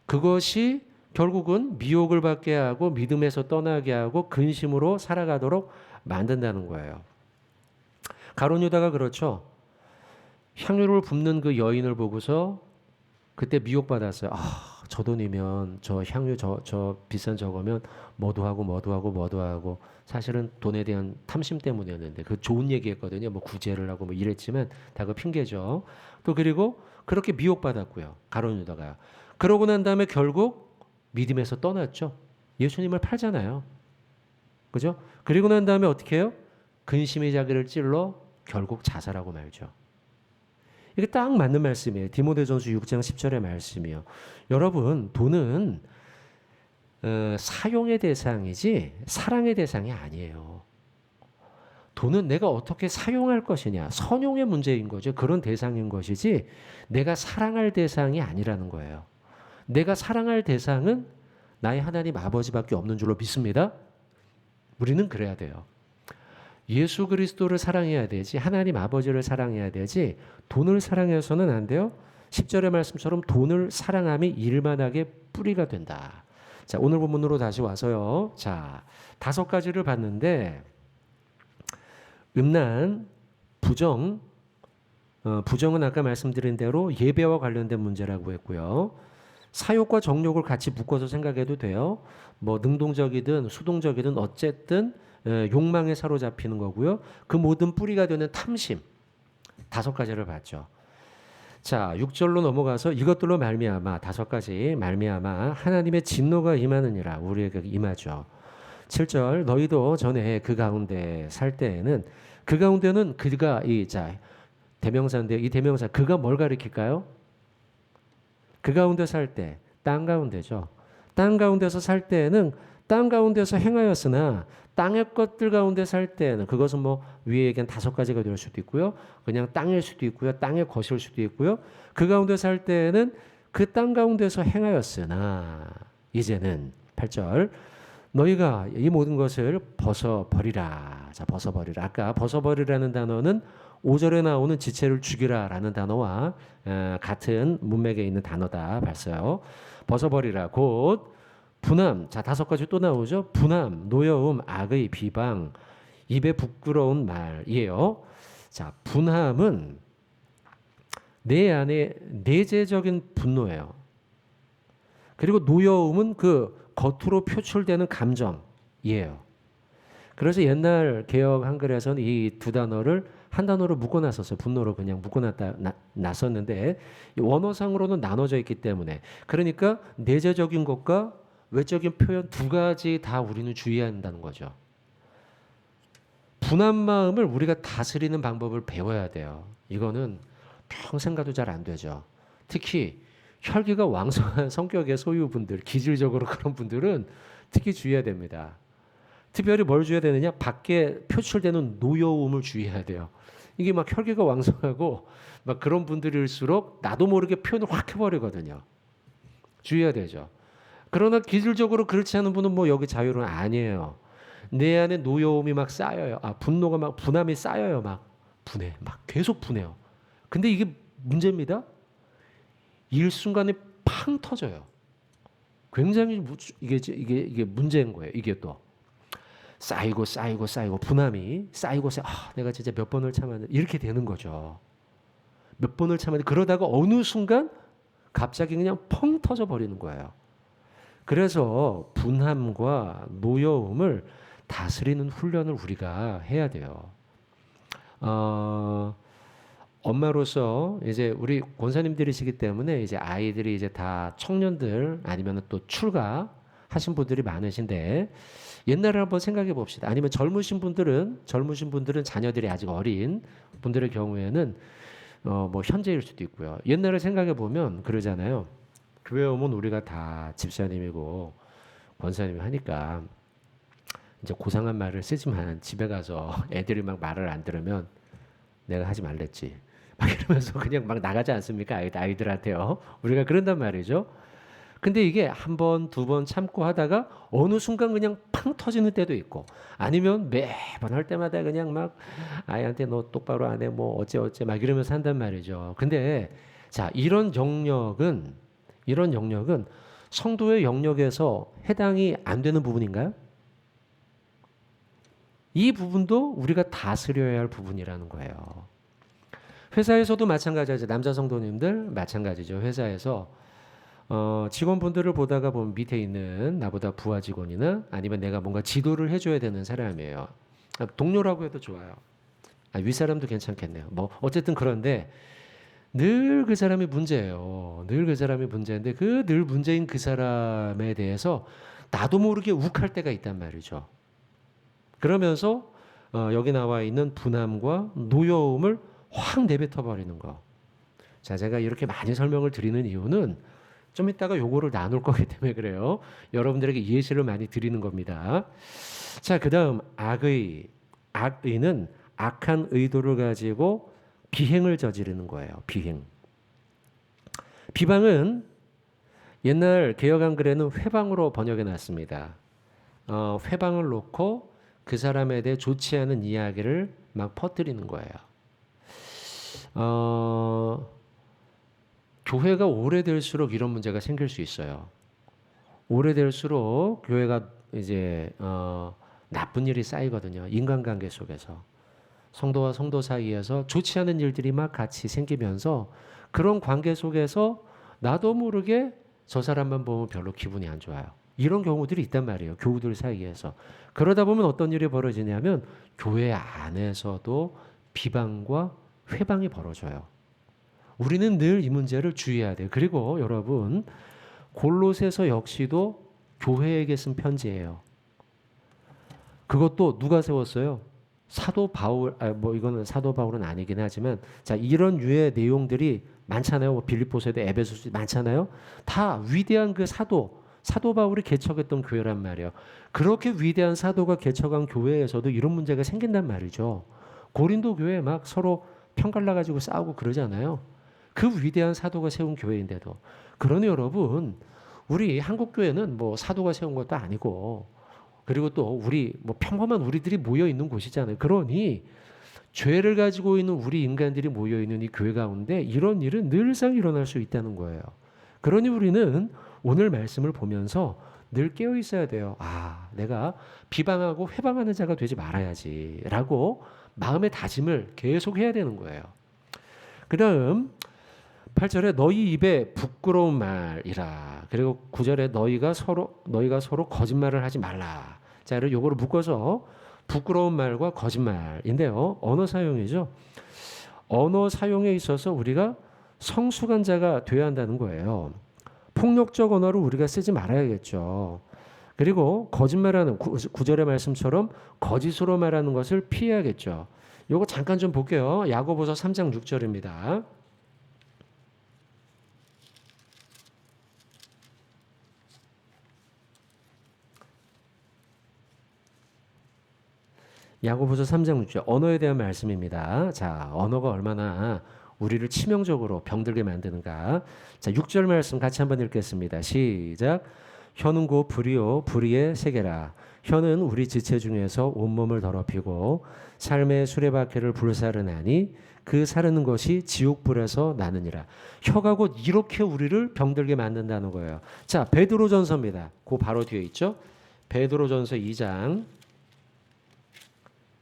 그것이 결국은 미혹을 받게 하고 믿음에서 떠나게 하고 근심으로 살아가도록 만든다는 거예요. 가룟 유다가 그렇죠. 향유를 붓는 그 여인을 보고서 그때 미혹받았어요. 저 돈이면 저 향유 저 비싼 저거면 뭐도 하고 사실은 돈에 대한 탐심 때문이었는데 그 좋은 얘기했거든요. 뭐 구제를 하고 뭐 이랬지만 다 그 핑계죠. 또 그리고 그렇게 미혹받았고요. 가룟 유다가. 그러고 난 다음에 결국 믿음에서 떠났죠. 예수님을 팔잖아요. 그죠? 그리고 난 다음에 어떻게 해요? 근심이 자기를 찔러 결국 자살하고 말죠. 이게 딱 맞는 말씀이에요. 디모데전서 6장 10절의 말씀이요. 여러분, 돈은 사용의 대상이지 사랑의 대상이 아니에요. 돈은 내가 어떻게 사용할 것이냐. 선용의 문제인 거죠. 그런 대상인 것이지 내가 사랑할 대상이 아니라는 거예요. 내가 사랑할 대상은 나의 하나님 아버지밖에 없는 줄로 믿습니다. 우리는 그래야 돼요. 예수 그리스도를 사랑해야 되지, 하나님 아버지를 사랑해야 되지, 돈을 사랑해서는 안 돼요. 10절의 말씀처럼 돈을 사랑함이 일만하게 뿌리가 된다. 자, 오늘 본문으로 다시 와서요. 자, 5가지를 봤는데 음란, 부정, 부정은 아까 말씀드린 대로 예배와 관련된 문제라고 했고요. 사욕과 정욕을 같이 묶어서 생각해도 돼요. 뭐 능동적이든 수동적이든 어쨌든 욕망에 사로잡히는 거고요. 그 모든 뿌리가 되는 탐심 5가지를 봤죠. 자, 6절로 넘어가서 이것들로 말미암아 5가지 말미암아 하나님의 진노가 임하느니라. 우리에게 임하죠. 7절 너희도 전에 그 가운데 살 때에는 그 가운데는 그가 대명사인데 이 대명사 그가 뭘 가리킬까요? 그 가운데 살 때 땅 가운데죠. 땅 가운데서 살 때에는 땅 가운데서 행하였으나 땅의 것들 가운데 살 때는 그것은 뭐 위에 얘기한 5가지가 될 수도 있고요. 그냥 땅일 수도 있고요. 땅의 것일 수도 있고요. 그 가운데 살 때는 그 땅 가운데서 행하였으나 이제는 8절 너희가 이 모든 것을 벗어버리라. 자, 벗어버리라. 아까 벗어버리라는 단어는 5절에 나오는 지체를 죽이라라는 단어와 같은 문맥에 있는 단어다 봤어요. 벗어버리라. 곧 분함. 자, 5가지 또 나오죠. 분함, 노여움, 악의, 비방, 입에 부끄러운 말이에요. 자, 분함은 내 안에 내재적인 분노예요. 그리고 노여움은 그 겉으로 표출되는 감정이에요. 그래서 옛날 개역 한글에서는 이 2단어를 한 단어로 묶어놨었어요. 분노로 그냥 묶어놨었는데 원어상으로는 나눠져 있기 때문에 그러니까 내재적인 것과 외적인 표현 2가지 다 우리는 주의해야 한다는 거죠. 분한 마음을 우리가 다스리는 방법을 배워야 돼요. 이거는 평생 가도 잘 안 되죠. 특히 혈기가 왕성한 성격의 소유분들, 기질적으로 그런 분들은 특히 주의해야 됩니다. 특별히 뭘 주의해야 되느냐? 밖에 표출되는 노여움을 주의해야 돼요. 이게 막 혈기가 왕성하고 막 그런 분들일수록 나도 모르게 표현을 확 해버리거든요. 주의해야 되죠. 그러나 기질적으로 그렇지 않은 분은 뭐 여기 자유는 아니에요. 내 안에 노여움이 막 쌓여요. 분노가 막 분함이 쌓여요. 막 분해, 막 계속 분해요. 근데 이게 문제입니다. 일순간에 팡 터져요. 굉장히 이게 문제인 거예요. 이게 또 쌓이고 분함이 쌓이고 내가 진짜 몇 번을 참았는데 이렇게 되는 거죠. 몇 번을 참았는데 그러다가 어느 순간 갑자기 그냥 펑 터져 버리는 거예요. 그래서 분함과 노여움을 다스리는 훈련을 우리가 해야 돼요. 엄마로서 이제 우리 권사님들이시기 때문에 이제 아이들이 이제 다 청년들 아니면 또 출가하신 분들이 많으신데 옛날을 한번 생각해 봅시다. 아니면 젊으신 분들은 자녀들이 아직 어린 분들의 경우에는 뭐 현재일 수도 있고요. 옛날을 생각해 보면 그러잖아요. 교회 오면 우리가 다 집사님이고 권사님이 하니까 이제 고상한 말을 쓰지만 집에 가서 애들이 막 말을 안 들으면 내가 하지 말랬지. 막 이러면서 그냥 막 나가지 않습니까? 아이들한테요. 우리가 그런단 말이죠. 근데 이게 한 번, 2번 참고 하다가 어느 순간 그냥 팡 터지는 때도 있고 아니면 매번 할 때마다 그냥 막 아이한테 너 똑바로 안 해, 뭐 어째 막 이러면서 한단 말이죠. 근데 자, 이런 영역은 성도의 영역에서 해당이 안 되는 부분인가요? 이 부분도 우리가 다스려야 할 부분이라는 거예요. 회사에서도 마찬가지죠. 남자 성도님들 마찬가지죠. 회사에서 직원분들을 보다가 보면 밑에 있는 나보다 부하 직원이나 아니면 내가 뭔가 지도를 해줘야 되는 사람이에요. 동료라고 해도 좋아요. 윗사람도 괜찮겠네요. 뭐 어쨌든 그런데 늘 그 사람이 문제예요. 늘 그 사람이 문제인데 그 늘 문제인 그 사람에 대해서 나도 모르게 욱할 때가 있단 말이죠. 그러면서 여기 나와 있는 분함과 노여움을 확 내뱉어 버리는 거. 자, 제가 이렇게 많이 설명을 드리는 이유는 좀 이따가 요거를 나눌 거기 때문에 그래요. 여러분들에게 예시를 많이 드리는 겁니다. 자, 그다음 악의 악의는 악한 의도를 가지고 비행을 저지르는 거예요. 비행. 비방은 옛날 개역 한글에는 회방으로 번역해 놨습니다. 회방을 놓고 그 사람에 대해 좋지 않은 이야기를 막 퍼뜨리는 거예요. 교회가 오래될수록 이런 문제가 생길 수 있어요. 오래될수록 교회가 이제 나쁜 일이 쌓이거든요. 인간관계 속에서 성도와 성도 사이에서 좋지 않은 일들이 막 같이 생기면서 그런 관계 속에서 나도 모르게 저 사람만 보면 별로 기분이 안 좋아요. 이런 경우들이 있단 말이에요. 교우들 사이에서. 그러다 보면 어떤 일이 벌어지냐면 교회 안에서도 비방과 회방이 벌어져요. 우리는 늘 이 문제를 주의해야 돼요. 그리고 여러분 골로새서 역시도 교회에게 쓴 편지예요. 그것도 누가 세웠어요? 사도 바울, 뭐 이거는 사도 바울은 아니긴 하지만, 자 이런 유의 내용들이 많잖아요. 뭐 빌립보서에도 에베소서 많잖아요. 다 위대한 그 사도 바울이 개척했던 교회란 말이에요. 그렇게 위대한 사도가 개척한 교회에서도 이런 문제가 생긴단 말이죠. 고린도 교회 막 서로 편갈라 가지고 싸우고 그러잖아요. 그 위대한 사도가 세운 교회인데도. 그러니 여러분, 우리 한국 교회는 뭐 사도가 세운 것도 아니고, 그리고 또 우리 뭐 평범한 우리들이 모여 있는 곳이잖아요. 그러니 죄를 가지고 있는 우리 인간들이 모여 있는 이 교회 가운데 이런 일은 늘상 일어날 수 있다는 거예요. 그러니 우리는 오늘 말씀을 보면서 늘 깨어 있어야 돼요. 아, 내가 비방하고 회방하는 자가 되지 말아야지라고 마음의 다짐을 계속 해야 되는 거예요. 그다음 8절에 너희 입에 부끄러운 말이라. 그리고 9절에 너희가 서로 거짓말을 하지 말라. 자, 요거를 묶어서 부끄러운 말과 거짓말인데요. 언어 사용이죠. 언어 사용에 있어서 우리가 성숙한 자가 되어야 한다는 거예요. 폭력적 언어를 우리가 쓰지 말아야겠죠. 그리고 거짓말하는 9절의 말씀처럼 거짓으로 말하는 것을 피해야겠죠. 요거 잠깐 좀 볼게요. 야고보서 3장 6절입니다. 야고보서 3장 6절 언어에 대한 말씀입니다. 자, 언어가 얼마나 우리를 치명적으로 병들게 만드는가. 자, 6절 말씀 같이 한번 읽겠습니다. 시작. 혀는 곧 불이요 불의의 세계라. 혀는 우리 지체 중에서 온몸을 더럽히고 삶의 수레바퀴를 불사르나니 그 사르는 것이 지옥불에서 나느니라. 혀가 곧 이렇게 우리를 병들게 만든다는 거예요. 자, 베드로전서입니다. 그 바로 뒤에 있죠. 베드로전서 2장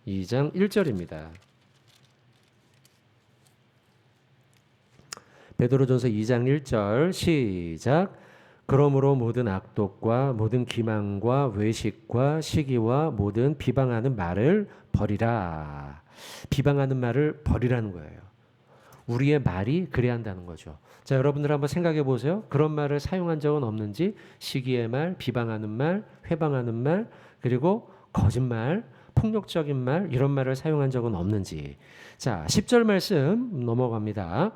1절입니다. 베드로전서 2장 1절 시작. 그러므로 모든 악독과 모든 기망과 외식과 시기와 모든 비방하는 말을 버리라. 비방하는 말을 버리라는 거예요. 우리의 말이 그래야 한다는 거죠. 자, 여러분들 한번 생각해 보세요. 그런 말을 사용한 적은 없는지. 시기의 말, 비방하는 말, 회방하는 말, 그리고 거짓말, 폭력적인 말, 이런 말을 사용한 적은 없는지. 자, 10절 말씀 넘어갑니다.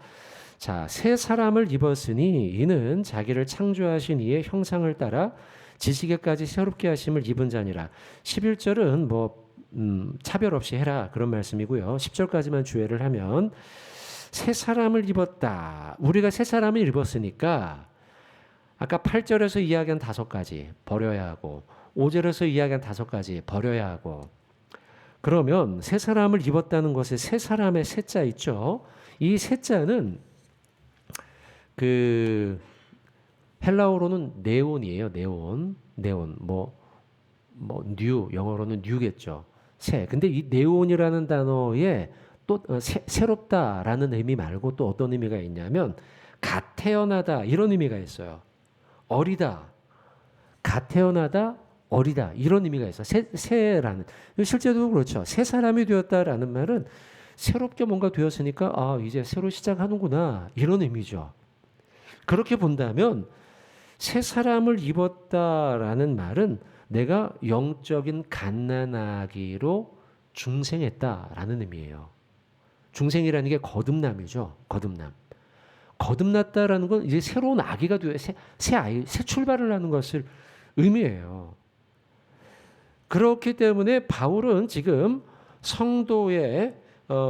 자, 새 사람을 입었으니 이는 자기를 창조하신 이의 형상을 따라 지식에까지 새롭게 하심을 입은 자니라. 11절은 뭐 차별 없이 해라 그런 말씀이고요. 10절까지만 주의를 하면 새 사람을 입었다. 우리가 새 사람을 입었으니까 아까 8절에서 이야기한 5가지 버려야 하고 5절에서 이야기한 5가지 버려야 하고, 그러면 새 사람을 입었다는 것에 새 사람의 새자 있죠. 이 새자는 그 헬라어로는 네온이에요. 네온 뉴, 영어로는 뉴겠죠. 새. 근데 이 네온이라는 단어에 또 새롭다라는 의미 말고 또 어떤 의미가 있냐면 갓 태어나다 이런 의미가 있어요. 어리다, 갓 태어나다, 어리다 이런 의미가 있어. 새라는 실제도 그렇죠. 새 사람이 되었다라는 말은 새롭게 뭔가 되었으니까 아 이제 새로 시작하는구나 이런 의미죠. 그렇게 본다면 새 사람을 입었다라는 말은 내가 영적인 갓난아기로 중생했다라는 의미예요. 중생이라는 게 거듭남이죠. 거듭남. 거듭났다라는 건 이제 새로운 아기가 되어 새 아이, 새 출발을 하는 것을 의미해요. 그렇기 때문에 바울은 지금 성도의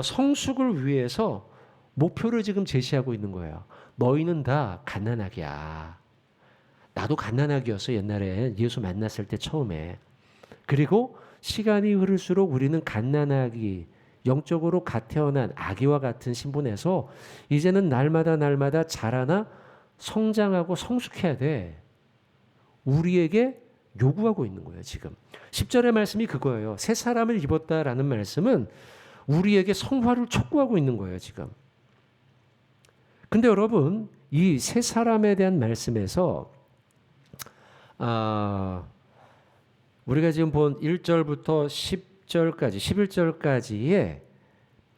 성숙을 위해서 목표를 지금 제시하고 있는 거예요. 너희는 다 갓난아기야. 나도 갓난아기였어 옛날에 예수 만났을 때 처음에. 그리고 시간이 흐를수록 우리는 갓난아기, 영적으로 갓 태어난 아기와 같은 신분에서 이제는 날마다 자라나 성장하고 성숙해야 돼. 우리에게 요구하고 있는 거예요 지금. 10절의 말씀이 그거예요. 새 사람을 입었다라는 말씀은 우리에게 성화를 촉구하고 있는 거예요 지금. 근데 여러분 이 새 사람에 대한 말씀에서 우리가 지금 본 1절부터 10절까지 11절까지의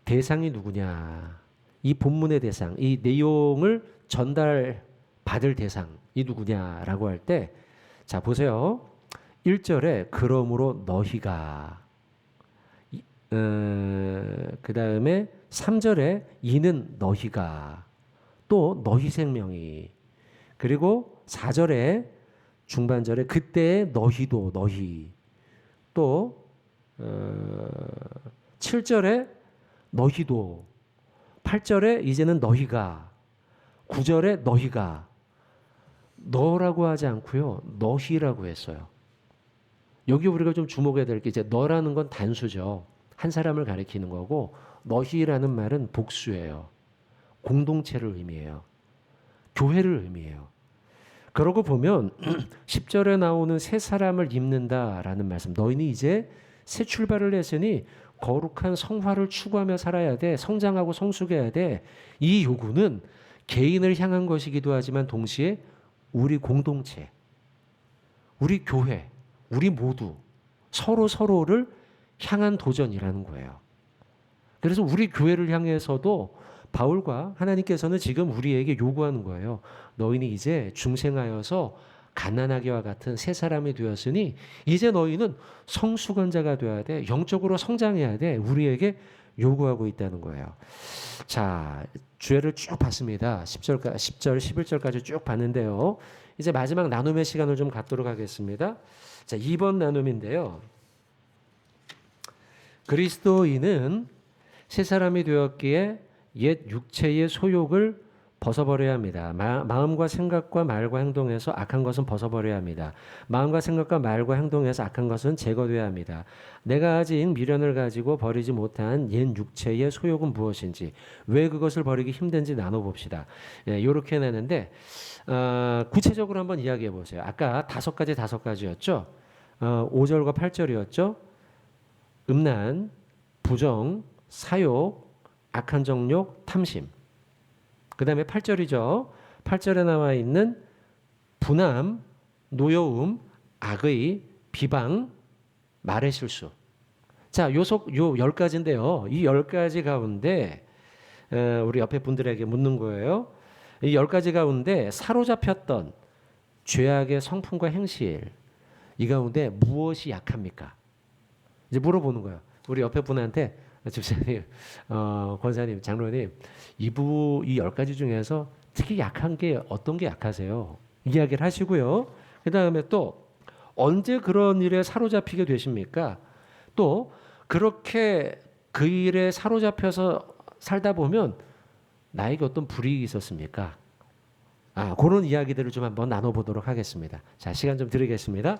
대상이 누구냐, 이 본문의 대상, 이 내용을 전달받을 대상이 누구냐라고 할 때, 자 보세요. 1절에 그러므로 너희가, 그 다음에 3절에 이는 너희가, 또 너희 생명이, 그리고 4절에 중반절에 그때 너희도 너희, 또 7절에 너희도, 8절에 이제는 너희가, 9절에 너희가, 너라고 하지 않고요 너희라고 했어요. 여기 우리가 좀 주목해야 될 게, 이제 너라는 건 단수죠. 한 사람을 가리키는 거고, 너희라는 말은 복수예요. 공동체를 의미해요. 교회를 의미해요. 그러고 보면 10절에 나오는 새 사람을 입는다라는 말씀, 너희는 이제 새 출발을 했으니 거룩한 성화를 추구하며 살아야 돼. 성장하고 성숙해야 돼. 이 요구는 개인을 향한 것이기도 하지만 동시에 우리 공동체, 우리 교회, 우리 모두 서로를 향한 도전이라는 거예요. 그래서 우리 교회를 향해서도 바울과 하나님께서는 지금 우리에게 요구하는 거예요. 너희는 이제 중생하여서 갓난아기와 같은 새 사람이 되었으니 이제 너희는 성숙한 자가 되어야 돼. 영적으로 성장해야 돼. 우리에게 요구하고 있다는 거예요. 자, 주애를 쭉 봤습니다. 10절, 11절까지 쭉 봤는데요. 이제 마지막 나눔의 시간을 좀 갖도록 하겠습니다. 자, 2번 나눔인데요. 그리스도인은 새 사람이 되었기에 옛 육체의 소욕을 벗어버려야 합니다. 마음과 생각과 말과 행동에서 악한 것은 벗어버려야 합니다. 마음과 생각과 말과 행동에서 악한 것은 제거돼야 합니다. 내가 아직 미련을 가지고 버리지 못한 옛 육체의 소욕은 무엇인지, 왜 그것을 버리기 힘든지 나눠봅시다. 예, 이렇게 내는데 구체적으로 한번 이야기해 보세요. 아까 다섯 가지였죠. 5절과 8절이었죠. 음란, 부정, 사욕, 악한 정욕, 탐심. 그 다음에 8절이죠. 8절에 나와 있는 분함, 노여움, 악의, 비방, 말의 실수. 자, 요 10가지인데요. 이 10가지 가운데 우리 옆에 분들에게 묻는 거예요. 이 10가지 가운데 사로잡혔던 죄악의 성품과 행실, 이 가운데 무엇이 약합니까? 이제 물어보는 거예요. 우리 옆에 분한테, 집사님, 권사님, 장로님, 이 10가지 중에서 특히 약한 게 어떤 게 약하세요? 이야기를 하시고요. 그 다음에 또 언제 그런 일에 사로잡히게 되십니까? 또 그렇게 그 일에 사로잡혀서 살다 보면 나에게 어떤 불이익이 있었습니까? 그런 이야기들을 좀 한번 나눠보도록 하겠습니다. 자, 시간 좀 드리겠습니다.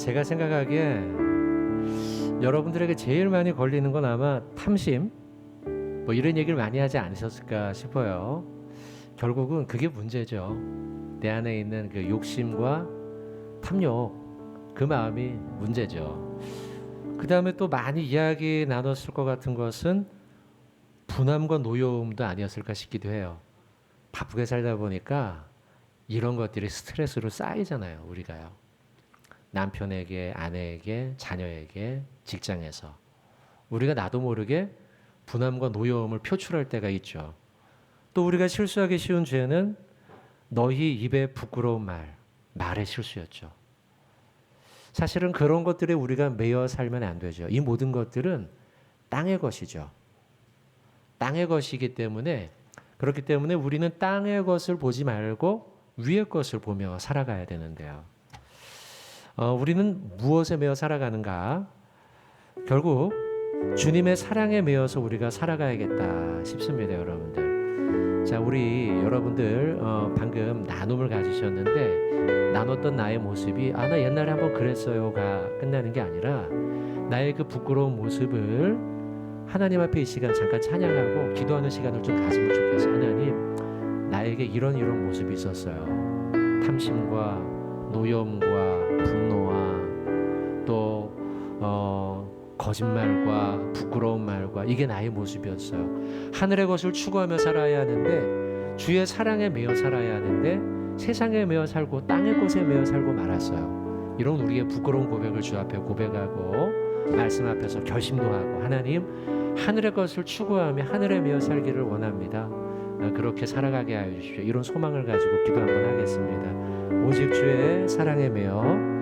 제가 생각하기에 여러분들에게 제일 많이 걸리는 건 아마 탐심, 뭐 이런 얘기를 많이 하지 않으셨을까 싶어요. 결국은 그게 문제죠. 내 안에 있는 그 욕심과 탐욕, 그 마음이 문제죠. 그 다음에 또 많이 이야기 나눴을 것 같은 것은 분함과 노여움도 아니었을까 싶기도 해요. 바쁘게 살다 보니까 이런 것들이 스트레스로 쌓이잖아요, 우리가요. 남편에게, 아내에게, 자녀에게, 직장에서. 우리가 나도 모르게 분함과 노여움을 표출할 때가 있죠. 또 우리가 실수하기 쉬운 죄는 너희 입에 부끄러운 말의 실수였죠. 사실은 그런 것들에 우리가 매여 살면 안 되죠. 이 모든 것들은 땅의 것이죠. 땅의 것이기 때문에, 그렇기 때문에 우리는 땅의 것을 보지 말고 위의 것을 보며 살아가야 되는데요. 우리는 무엇에 매여 살아가는가? 결국 주님의 사랑에 매여서 우리가 살아가야겠다 싶습니다, 여러분들. 자, 우리 여러분들 방금 나눔을 가지셨는데 나눴던 나의 모습이 나 옛날에 한번 그랬어요가 끝나는 게 아니라 나의 그 부끄러운 모습을 하나님 앞에 이 시간 잠깐 찬양하고 기도하는 시간을 좀 가지면 좋겠어요. 하나님, 나에게 이런 모습이 있었어요. 탐심과 노여움과 분노와 또 거짓말과 부끄러운 말과 이게 나의 모습이었어요. 하늘의 것을 추구하며 살아야 하는데 주의 사랑에 매여 살아야 하는데 세상에 매여 살고 땅의 것에 매여 살고 말았어요. 이런 우리의 부끄러운 고백을 주 앞에 고백하고 말씀 앞에서 결심도 하고 하나님, 하늘의 것을 추구하며 하늘에 매여 살기를 원합니다. 그렇게 살아가게 하여 주십시오. 이런 소망을 가지고 기도 한번 하겠습니다. 오직 주의 사랑에 매여